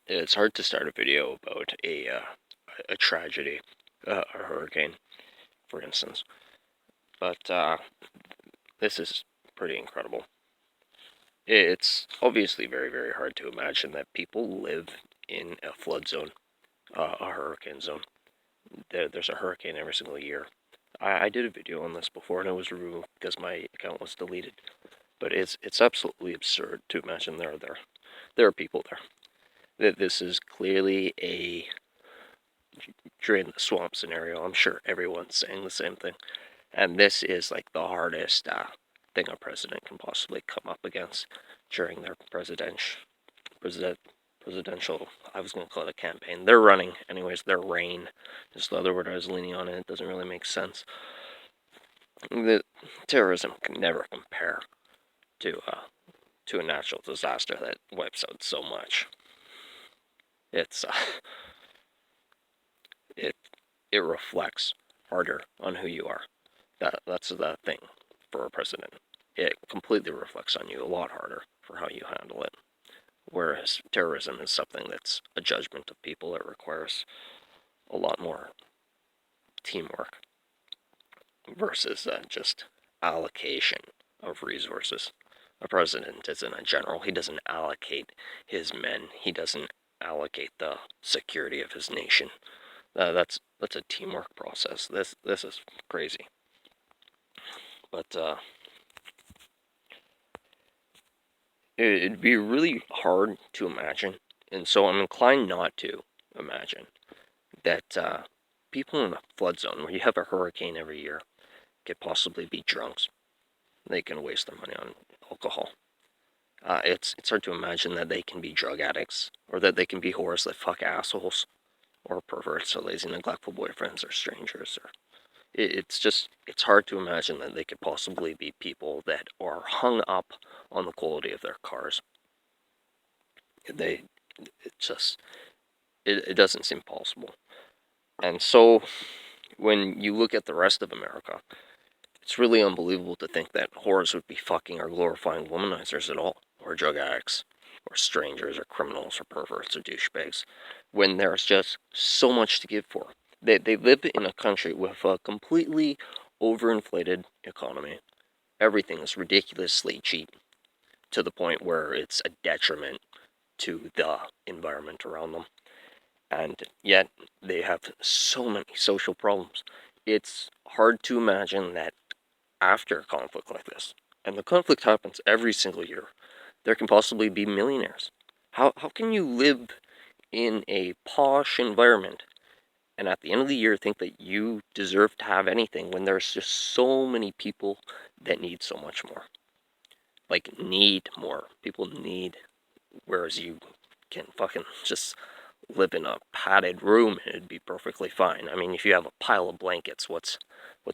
It's hard to start a video about a tragedy, a hurricane, for instance. But this is pretty incredible. It's obviously very, very hard to imagine that people live in a flood zone, a hurricane zone. There's a hurricane every single year. I did a video on this before and it was removed because my account was deleted. But it's absolutely absurd to imagine there are people there. That this is clearly a drain the swamp scenario. I'm sure everyone's saying the same thing. And this is like the hardest thing a president can possibly come up against during their president, presidential, I was going to call it a campaign. They're running, anyways, their reign is the other word I was leaning on, and it doesn't really make sense. The terrorism can never compare to a natural disaster that wipes out so much. It's it it reflects harder on who you are. That's the thing for a president. It completely reflects on you a lot harder for how you handle it. Whereas terrorism is something that's a judgment of people. It requires a lot more teamwork versus just allocation of resources. A president isn't a general. He doesn't allocate his men. He doesn't allocate the security of his nation. That's a teamwork process. This is crazy. But it'd be really hard to imagine, and so I'm inclined not to imagine that people in a flood zone where you have a hurricane every year could possibly be drunks. They can waste their money on alcohol. It's hard to imagine that they can be drug addicts or that they can be whores that fuck assholes or perverts or lazy, neglectful boyfriends or strangers. Or it's hard to imagine that they could possibly be people that are hung up on the quality of their cars. They it just it doesn't seem possible. And so when you look at the rest of America, it's really unbelievable to think that whores would be fucking or glorifying womanizers at all, or drug addicts, or strangers, or criminals, or perverts, or douchebags, when there's just so much to give for. They live in a country with a completely overinflated economy. Everything is ridiculously cheap to the point where it's a detriment to the environment around them. And yet they have so many social problems. It's hard to imagine that after a conflict like this, and the conflict happens every single year, there can possibly be millionaires. How can you live in a posh environment and at the end of the year think that you deserve to have anything when there's just so many people that need so much more? Like, need more. People need, whereas you can fucking just live in a padded room and it'd be perfectly fine. I mean, if you have a pile of blankets, what's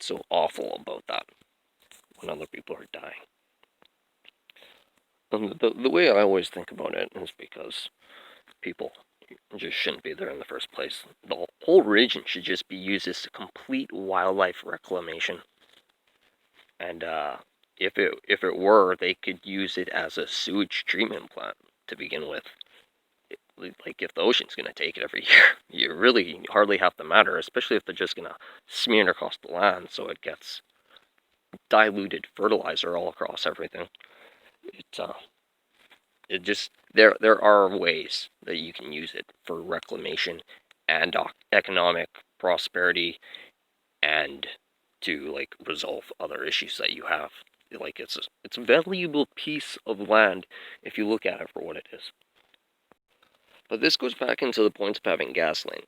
so awful about that when other people are dying? And the way I always think about it is because people just shouldn't be there in the first place. The whole region should just be used as a complete wildlife reclamation. And if it were, they could use it as a sewage treatment plant to begin with. Like, if the ocean's going to take it every year, you really hardly have to matter, especially if they're just going to smear it across the land so it gets diluted fertilizer all across everything. It just there are ways that you can use it for reclamation and economic prosperity and to like resolve other issues that you have. Like, it's a valuable piece of land if you look at it for what it is. But this goes back into the points of having gasoline.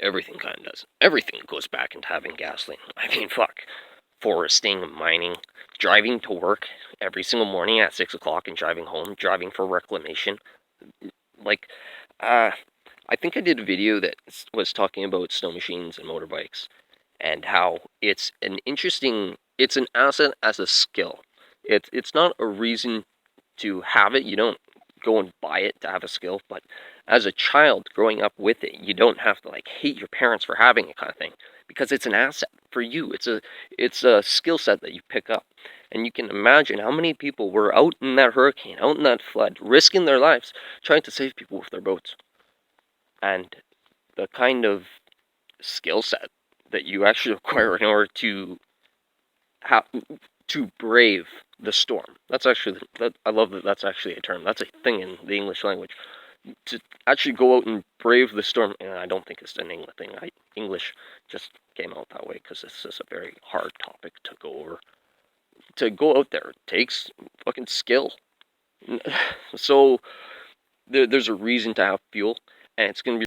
Everything kind of does. Everything goes back into having gasoline. I mean, fuck. Foresting, mining, driving to work every single morning at 6 o'clock and driving home, driving for reclamation. Like, I think I did a video that was talking about snow machines and motorbikes and how it's it's an asset as a skill. It's not a reason to have it. You don't go and buy it to have a skill, but as a child growing up with it, you don't have to like hate your parents for having it kind of thing. because it's an asset for you. It's a skill set that you pick up. And you can imagine how many people were out in that hurricane, out in that flood, risking their lives trying to save people with their boats. And the kind of skill set that you actually require in order to have to brave the storm. That's actually I love that that's actually a term. That's a thing in the English language. To actually go out and brave the storm, and I don't think it's an English thing. English just came out that way because this is a very hard topic to go over. To go out there takes fucking skill. So there's a reason to have fuel, and it's going to be